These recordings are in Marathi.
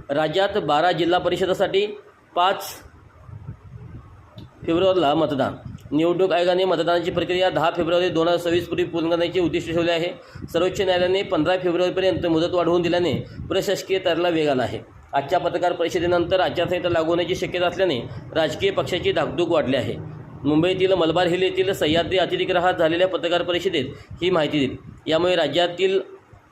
राज्यात 12 जिल्हा परिषदासाठी 5 फेब्रुवारीला मतदान। निवडणूक आयोगाने मतदानाची प्रक्रिया 10 फेब्रुवारी 2026 पूर्वी पूर्ण करण्याचे उद्दिष्ट ठेवले आहे। सर्वोच्च न्यायालयाने 15 फेब्रुवारीपर्यंत मुदत वाढवून दिल्याने प्रशासकीय तयारीला वेग आला आहे। आजच्या पत्रकार परिषदेनंतर आचारसंहिता लागू होण्याची शक्यता असल्याने राजकीय पक्षाची धाकधूक वाढली आहे। मुंबईतील मलबार हिल येथील सह्याद्री अतिथीगृहात झालेल्या पत्रकार परिषदेत ही माहिती दिली। यामुळे राज्यातील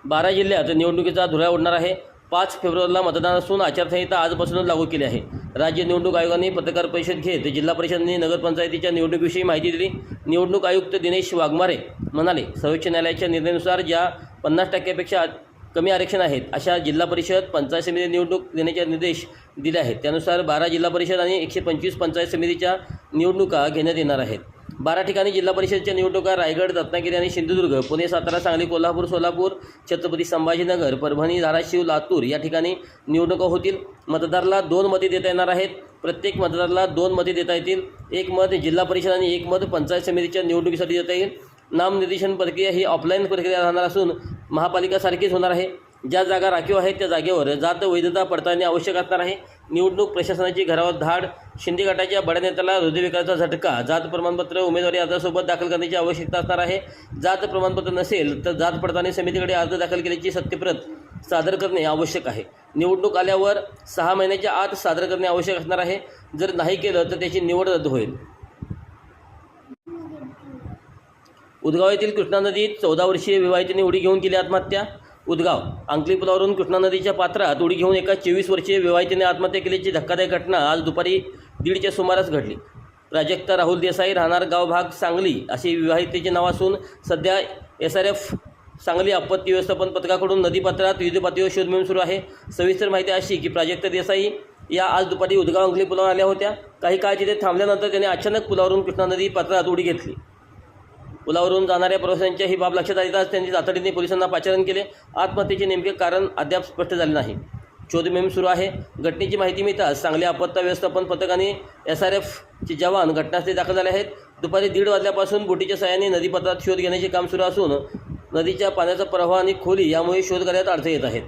12 जिल्ह्यात निवडणुकीचा धुरळा उडणार आहे। 5 फेब्रुवारीला मतदान असून आचारसंहिता आजपासूनच लागू केली आहे। राज्य निवडणूक आयोगाने पत्रकार परिषद घेत जिल्हा परिषदांनी नगरपंचायतीच्या निवडणुकीविषयी माहिती दिली। निवडणूक आयुक्त दिनेश वाघमारे म्हणाले, सर्वोच्च न्यायालयाच्या निर्णयानुसार ज्या 50% कमी आरक्षण आहेत अशा जिल्हा परिषद पंचायत समिती निवडणूक देण्याचे निर्देश दिले आहेत। त्यानुसार 12 जिल्हा परिषद आणि 125 पंचायत समितीच्या निवडणुका घेण्यात येणार आहेत। 12 ठिकाणी जिल्हा परिषदेच्या निवडणुका रायगड, रत्नागिरी आणि सिंधुदुर्ग, पुणे, सातारा, सांगली, कोल्हापूर, सोलापूर, छत्रपती संभाजीनगर, परभणी, धाराशिव, लातूर या ठिकाणी निवडणुका होतील। मतदाराला 2 मते देता येणार आहेत। प्रत्येक मतदाराला 2 मते देता येतील। 1 मत जिल्हा परिषद आणि 1 मत पंचायत समितीच्या निवडणुकीसाठी देता येईल। नामनिर्देशन प्रक्रिया ही ऑफलाईन प्रक्रिया राहणार असून महापालिकासारखीच होणार आहे। ज्या जागा राखीव आहेत त्या जागेवर जात वैधता पडताळणी आवश्यक असणार आहे। निवडणूक प्रशासनाची घरावर धाड, शिंदे गटाच्या बड्या नेत्याला हृदयविकाराचा झटका, जात प्रमाणपत्र उमेदवारी अर्जासोबत दाखल करण्याची आवश्यकता असणार आहे। जात प्रमाणपत्र नसेल तर जात पडताळणी समितीकडे अर्ज दाखल केल्याची सत्यप्रत सादर करणे आवश्यक आहे। निवडणूक आल्यावर 6 महिन्याच्या आत सादर करणे आवश्यक असणार आहे। जर नाही केलं तर त्याची निवड रद्द होईल। उदगाव येथील कृष्णा नदीत 14 वर्षीय विवाहितेने उडी घेऊन केली आत्महत्या। उदगाव अंकली पुलावरून कृष्णा नदीच्या पात्रात उडी घेऊन एका 24 वर्षीय विवाहितेने आत्महत्या केल्याची धक्कादायक घटना आज दुपारी 1:30च्या सुमारास घडली। प्राजक्ता राहुल देसाई, राहणार गाव भाग सांगली असे विवाहितेचे नाव असून सध्या SRF सांगली आपत्ती व्यवस्थापन पथकाकडून नदीपात्रात विविध पातळीवर शोध मोहीम सुरू आहे। सविस्तर माहिती अशी की प्राजक्ता देसाई या आज दुपारी उदगाव अंकली पुलावर आल्या होत्या। काही काळ तिथे थांबल्यानंतर त्याने अचानक पुलावरून कृष्णा नदी पात्रात उडी घेतली। पुलावरून जाणाऱ्या प्रवाशांच्या ही बाब लक्षात येताच त्यांनी तातडीने पोलिसांना पाचारण केले। आत्महत्येचे नेमके कारण अद्याप स्पष्ट झाले नाही। शोध मोहीम सुरू आहे। घटनेची माहिती मिळताच सांगली आपत्ती व्यवस्थापन पथक आणि SRFचे जवान घटनास्थळी दाखल झाले आहेत। दुपारी 1:30 वाजल्यापासून बोटीच्या सहाय्याने नदीपात्रात शोध घेण्याचे काम सुरू असून नदीच्या पाण्याचा प्रवाह आणि खोली यामुळे शोध कार्यात अडथळे येत आहेत।